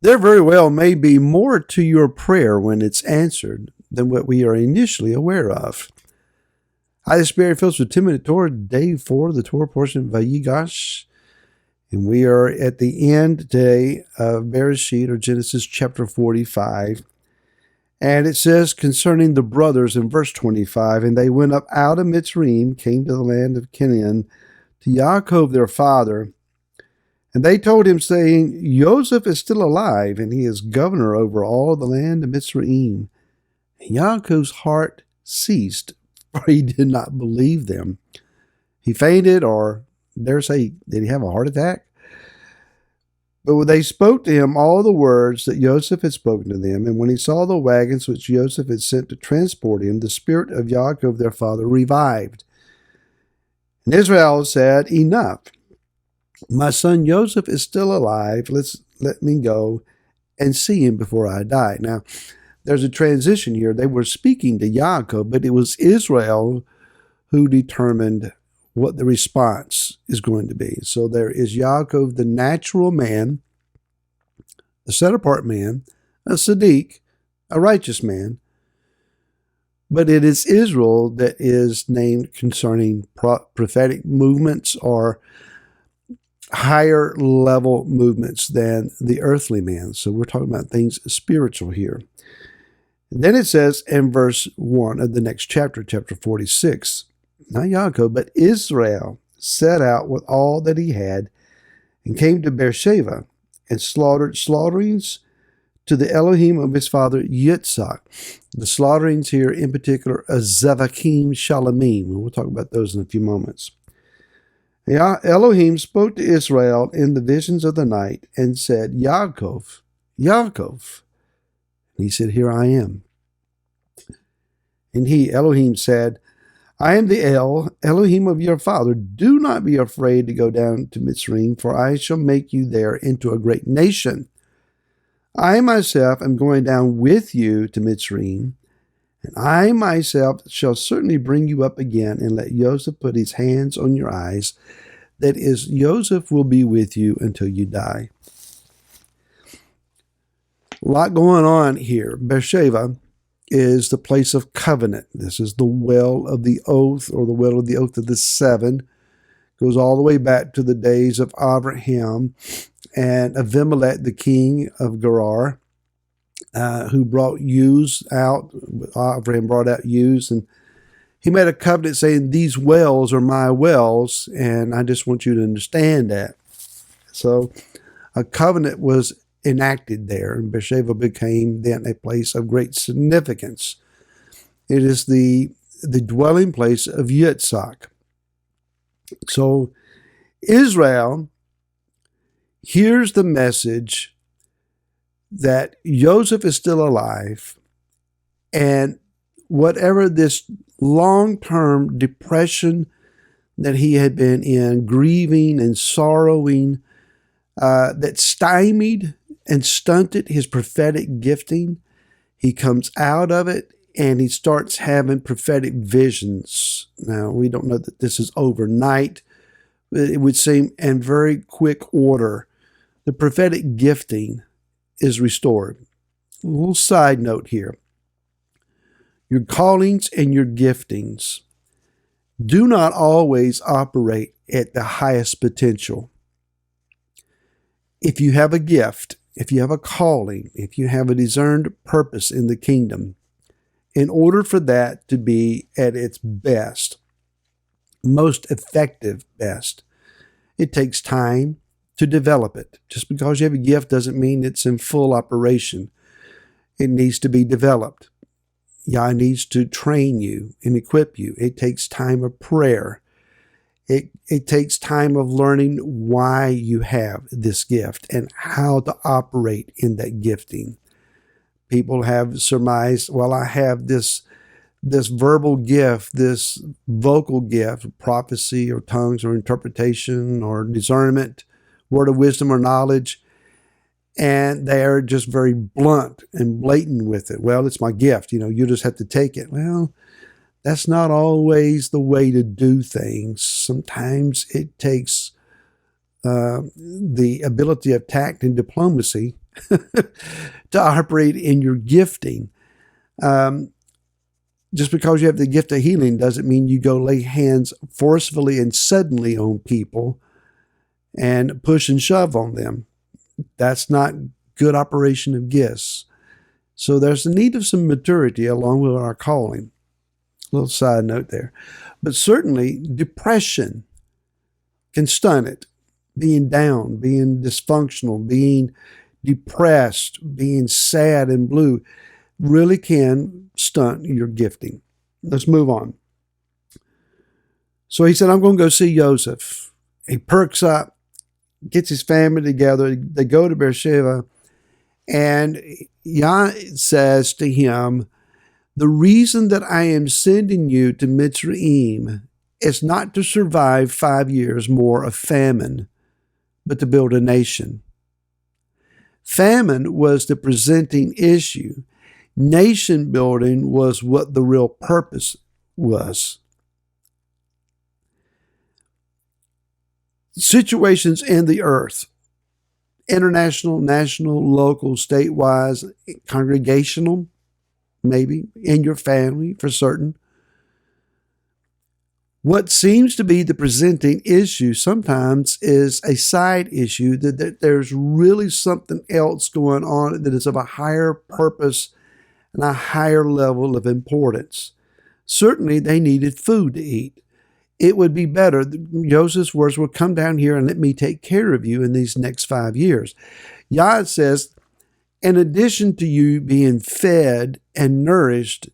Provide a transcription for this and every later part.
There very well may be more to your prayer when it's answered than what we are initially aware of. Hi, the Spirit fills with 2-minute Torah, day 4, the Torah portion of Vayigash. And we are at the end today of Bereshit, or Genesis chapter 45. And it says concerning the brothers in verse 25, and they went up out of Mitzrayim, came to the land of Canaan, to Yaakov their father. And they told him, saying, Joseph is still alive, and he is governor over all the land of Mitzrayim. And Yaakov's heart ceased, for he did not believe them. He fainted, or dare say, did he have a heart attack? But when they spoke to him all the words that Joseph had spoken to them, and when he saw the wagons which Joseph had sent to transport him, the spirit of Yaakov their father revived. And Israel said, Enough. My son Joseph is still alive. Let me go and see him before I die. Now, there's a transition here. They were speaking to Yaakov, but it was Israel who determined what the response is going to be. So there is Yaakov, the natural man, the set-apart man, a Sadiq, a righteous man. But it is Israel that is named concerning prophetic movements or higher level movements than the earthly man. So we're talking about things spiritual here. And then it says in verse 1 of the next chapter, chapter 46, not Yaakov, but Israel set out with all that he had and came to Beersheba and slaughterings to the Elohim of his father Yitzhak. The slaughterings here in particular are Zevakim Shalamim. We'll talk about those in a few moments. Elohim spoke to Israel in the visions of the night and said, Yaakov, Yaakov. And he said, Here I am. And Elohim said, I am the Elohim of your father. Do not be afraid to go down to Mitzrayim, for I shall make you there into a great nation. I myself am going down with you to Mitzrayim, and I myself shall certainly bring you up again and let Joseph put his hands on your eyes. That is, Joseph will be with you until you die. A lot going on here. Beersheba is the place of covenant. This is the well of the oath, or the well of the oath of the seven. Goes all the way back to the days of Abraham and Abimelech, the king of Gerar, who brought ewes out. Abraham brought out ewes, and he made a covenant saying, these wells are my wells, and I just want you to understand that. So a covenant was enacted there, and Beersheba became then a place of great significance. It is the dwelling place of Yitzhak. So Israel hears the message that Joseph is still alive, and whatever this long-term depression that he had been in, grieving and sorrowing, that stymied and stunted his prophetic gifting, he comes out of it and he starts having prophetic visions. Now, we don't know that this is overnight, but it would seem in very quick order. The prophetic gifting is restored. A little side note here. Your callings and your giftings do not always operate at the highest potential. If you have a gift, if you have a calling, if you have a discerned purpose in the kingdom, in order for that to be at its best, most effective best, it takes time to develop it. Just because you have a gift doesn't mean it's in full operation. It needs to be developed. Yah needs to train you and equip you. It takes time of prayer. It takes time of learning why you have this gift and how to operate in that gifting. People have surmised, well, I have this verbal gift, this vocal gift, prophecy or tongues or interpretation or discernment, word of wisdom or knowledge, and they're just very blunt and blatant with it. Well, it's my gift. You just have to take it. Well, that's not always the way to do things. Sometimes it takes the ability of tact and diplomacy to operate in your gifting. Just because you have the gift of healing doesn't mean you go lay hands forcefully and suddenly on people and push and shove on them. That's not good operation of gifts. So there's a need of some maturity along with our calling. A little side note there. But certainly depression can stun it. Being down, being dysfunctional, being depressed, being sad and blue really can stunt your gifting. Let's move on. So he said, I'm going to go see Joseph. He perks up, gets his family together. They go to Beersheba, and Yah says to him, the reason that I am sending you to Mitzrayim is not to survive 5 years more of famine, but to build a nation. Famine was the presenting issue. Nation building was what the real purpose was. Situations in the earth, international, national, local, state-wise, congregational, maybe, in your family for certain. What seems to be the presenting issue sometimes is a side issue, that there's really something else going on that is of a higher purpose and a higher level of importance. Certainly, they needed food to eat. It would be better, Joseph's words will come down here and let me take care of you in these next 5 years. Yah says, in addition to you being fed and nourished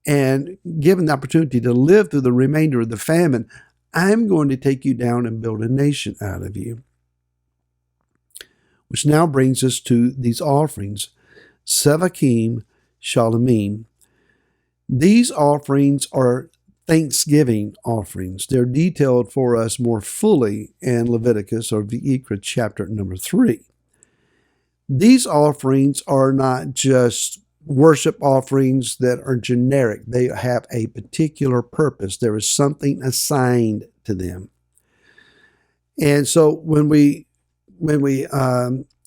and given the opportunity to live through the remainder of the famine, I'm going to take you down and build a nation out of you. Which now brings us to these offerings, Sevakim Shalomim. These offerings are Thanksgiving offerings. They're detailed for us more fully in Leviticus or Vayikra chapter number 3. These offerings are not just worship offerings that are generic. They have a particular purpose. There is something assigned to them. And so when we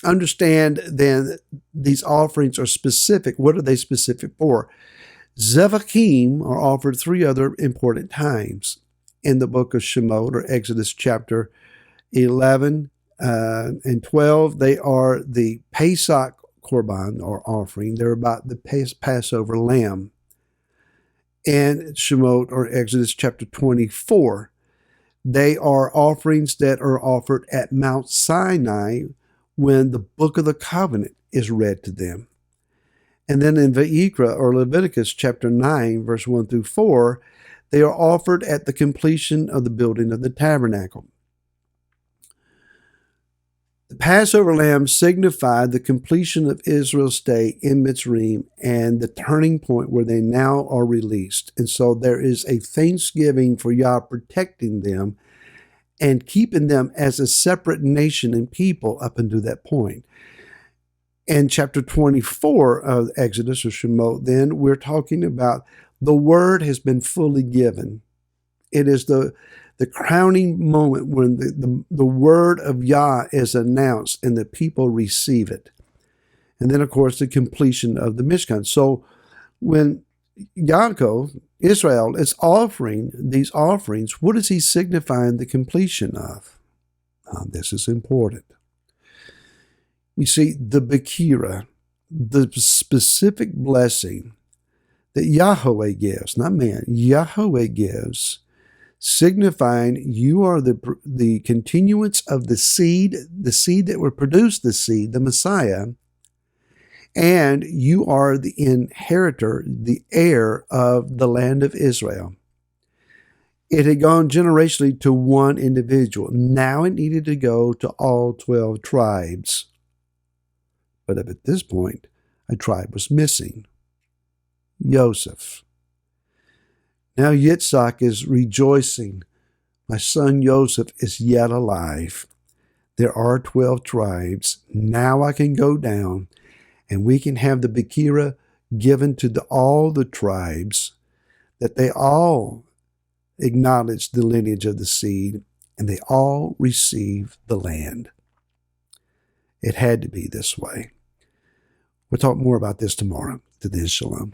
understand then these offerings are specific, what are they specific for? Zevakim are offered 3 other important times in the book of Shemot or Exodus chapter 11 and 12. They are the Pesach Korban or offering. They're about the Passover lamb. And Shemot or Exodus chapter 24. They are offerings that are offered at Mount Sinai when the book of the covenant is read to them. And then in Vayikra or Leviticus chapter 9, verse 1 through 4, they are offered at the completion of the building of the tabernacle. The Passover lamb signified the completion of Israel's stay in Mitzrayim and the turning point where they now are released. And so there is a thanksgiving for Yah protecting them and keeping them as a separate nation and people up until that point. In chapter 24 of Exodus or Shemot, then we're talking about the word has been fully given. It is the crowning moment when the word of Yah is announced and the people receive it. And then, of course, the completion of the Mishkan. So when Yaakov, Israel, is offering these offerings, what is he signifying the completion of? This is important. You see, the Bekira, the specific blessing that Yahweh gives, not man, Yahweh gives, signifying you are the continuance of the seed that would produce the seed, the Messiah, and you are the inheritor, the heir of the land of Israel. It had gone generationally to one individual. Now it needed to go to all 12 tribes. But at this point, a tribe was missing. Joseph. Now Yitzhak is rejoicing. My son Joseph is yet alive. There are 12 tribes. Now I can go down and we can have the Bekira given to all the tribes, that they all acknowledge the lineage of the seed and they all receive the land. It had to be this way. We'll talk more about this tomorrow. To then, shalom.